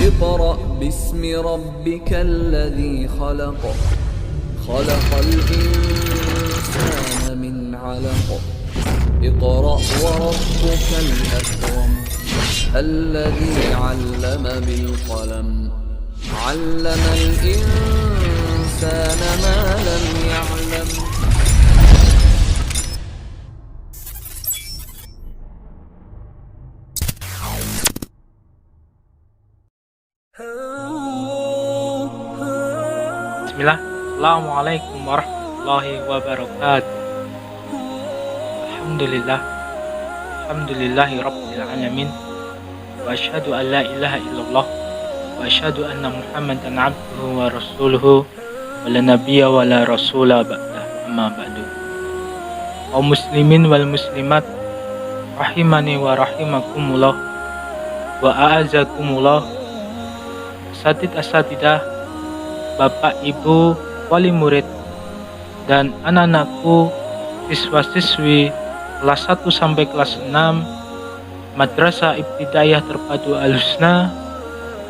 اقرأ باسم ربك الذي خلق خلق الإنسان من علق اقرأ وربك الأكرم الذي علم بالقلم علم الإنسان ما لم يعلم. Bismillah. Assalamualaikum warahmatullahi wabarakatuh. Alhamdulillahi rabbil alamin. Wa asyhadu an la ilaha illallah wa asyhadu anna Muhammadan abduhu wa rasuluhu wa la nabiyya wa la rasula ba'da, amma ba'du. Kaum muslimin wal muslimat rahimani wa rahimakumullah wa a'azakumullah. Asatidah, Bapak Ibu wali murid dan anak-anakku siswa-siswi kelas 1 sampai kelas 6 Madrasah Ibtidaiyah Terpadu Al-Husna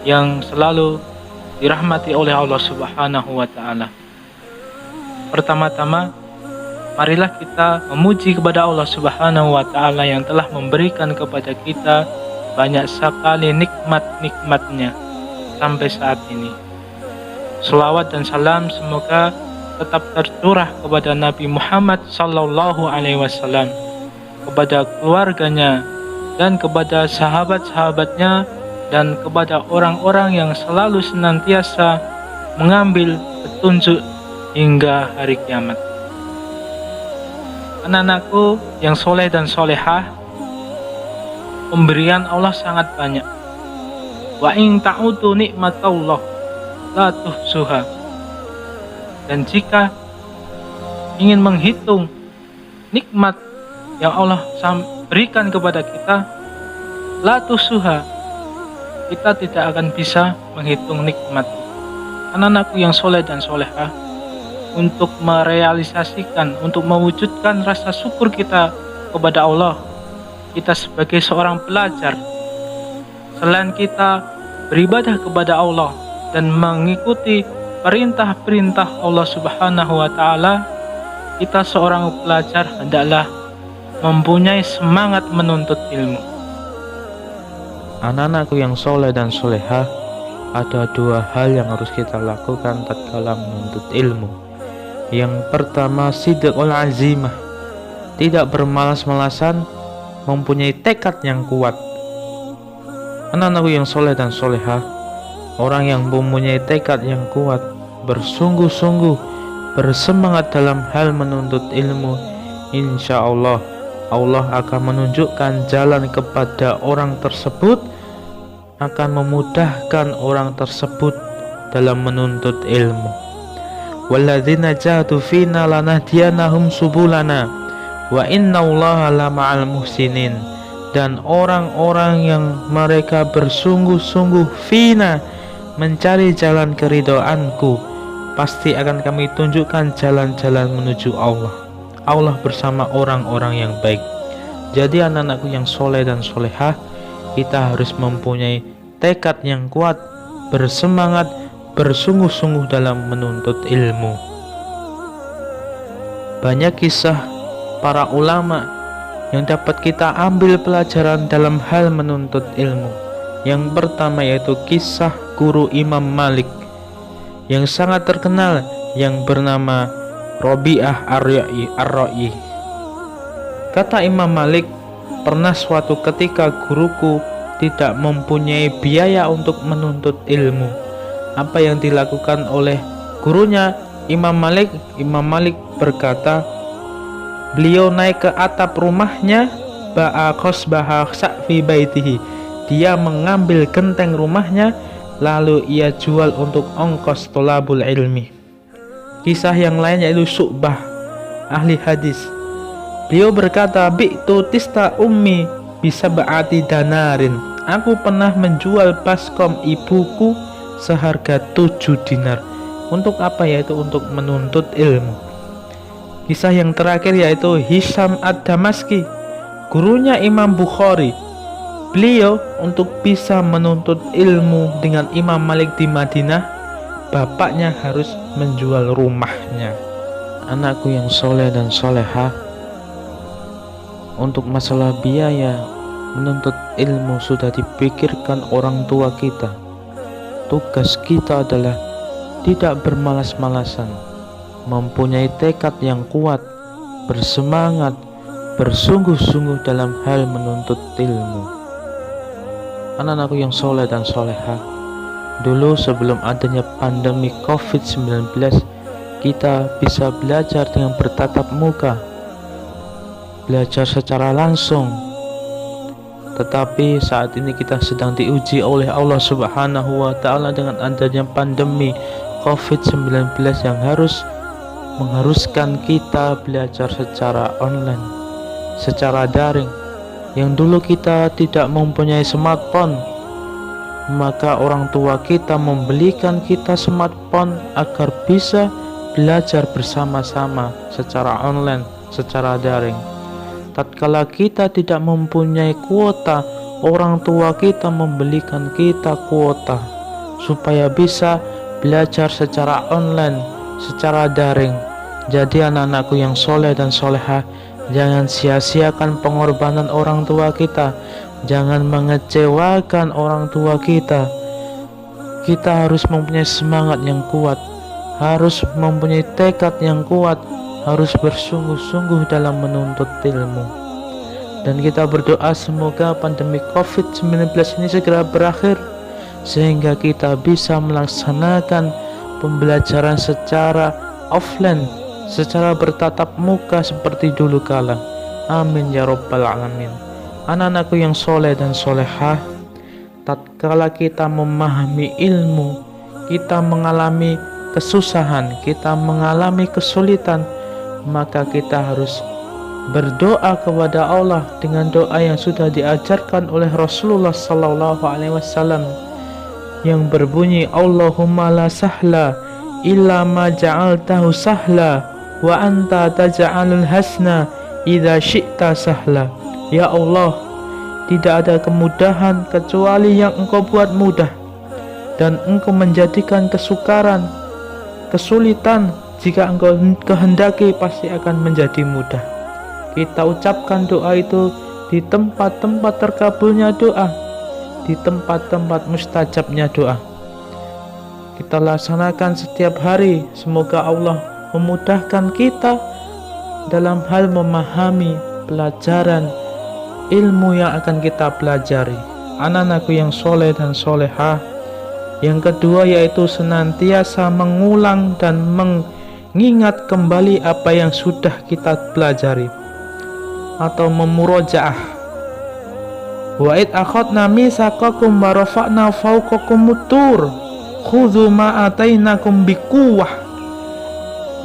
yang selalu dirahmati oleh Allah Subhanahu wa taala. Pertama-tama, marilah kita memuji kepada Allah Subhanahu wa taala yang telah memberikan kepada kita banyak sekali nikmat-nikmatnya sampai saat ini. Selawat dan salam semoga tetap tercurah kepada Nabi Muhammad sallallahu alaihi wasallam, kepada keluarganya dan kepada sahabat-sahabatnya dan kepada orang-orang yang selalu senantiasa mengambil petunjuk hingga hari kiamat. Anak-anakku yang soleh dan solehah, pemberian Allah sangat banyak. Wa in ta'udu nikmatallah la tuhsuha. Dan jika ingin menghitung nikmat yang Allah berikan kepada kita, la tuhsuha, kita tidak akan bisa menghitung nikmat. Anak-anakku yang soleh dan solehah, untuk merealisasikan, untuk mewujudkan rasa syukur kita kepada Allah, kita sebagai seorang pelajar, selain kita beribadah kepada Allah dan mengikuti perintah-perintah Allah Subhanahu wa taala, kita seorang pelajar hendaklah mempunyai semangat menuntut ilmu. Anak-anakku yang soleh dan solehah, ada dua hal yang harus kita lakukan tatkala menuntut ilmu. Yang pertama, sidqul azimah, tidak bermalas-malasan, mempunyai tekad yang kuat. Anak-anakku yang soleh dan solehah, orang yang mempunyai tekad yang kuat, bersungguh-sungguh, bersemangat dalam hal menuntut ilmu, insya Allah akan menunjukkan jalan kepada orang tersebut, akan memudahkan orang tersebut dalam menuntut ilmu. Walladzina jahadu fina lanahdiyanahum subulana wa innallaha lama'al muhsinin. Dan orang-orang yang mereka bersungguh-sungguh fina, mencari jalan keridhaanku, pasti akan kami tunjukkan jalan-jalan menuju Allah. Allah bersama orang-orang yang baik. Jadi anak-anakku yang soleh dan solehah, kita harus mempunyai tekad yang kuat, bersemangat, bersungguh-sungguh dalam menuntut ilmu. Banyak kisah para ulama yang dapat kita ambil pelajaran dalam hal menuntut ilmu. Yang pertama yaitu kisah guru Imam Malik yang sangat terkenal, yang bernama Robi'ah Ar-Ra'i. Kata Imam Malik, pernah suatu ketika guruku tidak mempunyai biaya untuk menuntut ilmu. Apa yang dilakukan oleh gurunya Imam Malik? Imam Malik berkata, beliau naik ke atap rumahnya, ba'a khosbaha sa'fi baitihi, dia mengambil genteng rumahnya lalu ia jual untuk ongkos tolabul ilmi. Kisah yang lain yaitu Syu'bah, ahli hadis. Beliau berkata, bi'tu tista ummi bisa ba'ati danarin, aku pernah menjual baskom ibuku seharga 7 dinar. Untuk apa? Yaitu untuk menuntut ilmu. Kisah yang terakhir yaitu Hisham ad-Damaski, gurunya Imam Bukhari. beliau untuk bisa menuntut ilmu dengan Imam Malik di Madinah, bapaknya harus menjual rumahnya. Anakku yang soleh dan solehah, untuk masalah biaya menuntut ilmu sudah dipikirkan orang tua kita. Tugas kita adalah tidak bermalas-malasan, mempunyai tekad yang kuat, bersemangat, bersungguh-sungguh dalam hal menuntut ilmu. Anak-anakku yang soleh dan solehah, dulu sebelum adanya pandemi COVID-19, kita bisa belajar dengan bertatap muka, belajar secara langsung. Tetapi saat ini kita sedang diuji oleh Allah Subhanahu wa Ta'ala dengan adanya pandemi COVID-19 yang mengharuskan kita belajar secara online, secara daring. Yang dulu kita tidak mempunyai smartphone, maka orang tua kita membelikan kita smartphone agar bisa belajar bersama-sama secara online, secara daring. Tatkala kita tidak mempunyai kuota, orang tua kita membelikan kita kuota supaya bisa belajar secara online, secara daring. Jadi anak-anakku yang soleh dan solehah, jangan sia-siakan pengorbanan orang tua kita, jangan mengecewakan orang tua kita. Kita harus mempunyai semangat yang kuat, harus mempunyai tekad yang kuat, harus bersungguh-sungguh dalam menuntut ilmu. Dan kita berdoa semoga pandemi COVID-19 ini segera berakhir, sehingga kita bisa melaksanakan pembelajaran secara offline, secara bertatap muka seperti dulu kala. Amin ya rabbal alamin. Anak-anakku yang soleh dan solehah, tatkala kita memahami ilmu, kita mengalami kesusahan, kita mengalami kesulitan, maka kita harus berdoa kepada Allah dengan doa yang sudah diajarkan oleh Rasulullah sallallahu alaihi wasallam yang berbunyi, Allahumma la sahla illa ma ja'altahu sahla wa anta taj'alul hasna idza syi'ta sahla. Ya Allah, tidak ada kemudahan kecuali yang Engkau buat mudah, dan Engkau menjadikan kesulitan jika Engkau kehendaki pasti akan menjadi mudah. Kita ucapkan doa itu di tempat-tempat terkabulnya doa, di tempat-tempat mustajabnya doa. Kita laksanakan setiap hari. Semoga Allah memudahkan kita dalam hal memahami pelajaran ilmu yang akan kita pelajari. Anak-anakku yang soleh dan solehah, yang kedua yaitu senantiasa mengulang dan mengingat kembali apa yang sudah kita pelajari atau memurojaah. Wa id akhadna mitsaqakum wa rafa'na fawqakumut tur khudzu ma atainakum biquwwah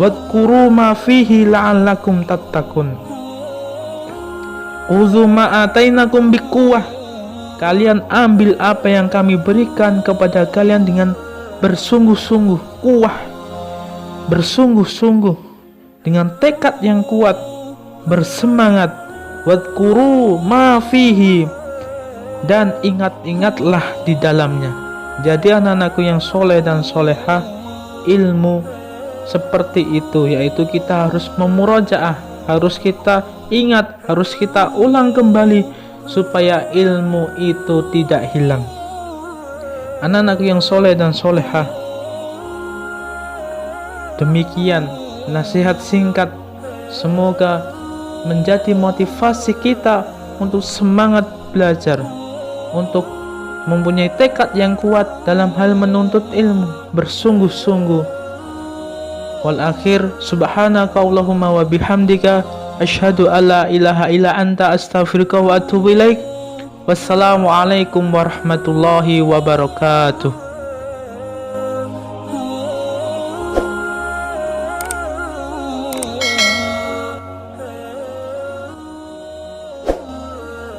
wadhkuru ma fihi la'allakum tattaqun. Khudzu ma atainakum biquwwah, kalian ambil apa yang kami berikan kepada kalian dengan bersungguh-sungguh, kuwah, bersungguh-sungguh dengan tekad yang kuat, bersemangat, wadhkuru ma fihi, dan ingat-ingatlah di dalamnya. Jadi anak-anakku yang soleh dan solehah, ilmu seperti itu, yaitu kita harus memurojaah, harus kita ingat, harus kita ulang kembali supaya ilmu itu tidak hilang. Anak-anakku yang soleh dan solehah, demikian nasihat singkat, semoga menjadi motivasi kita untuk semangat belajar, untuk mempunyai tekad yang kuat dalam hal menuntut ilmu, bersungguh-sungguh. Wal akhir, subhanaka Allahumma wa bihamdika asyhadu alla ilaha illa anta astaghfiruka wa atubu ilaik. Wassalamualaikum warahmatullahi wabarakatuh.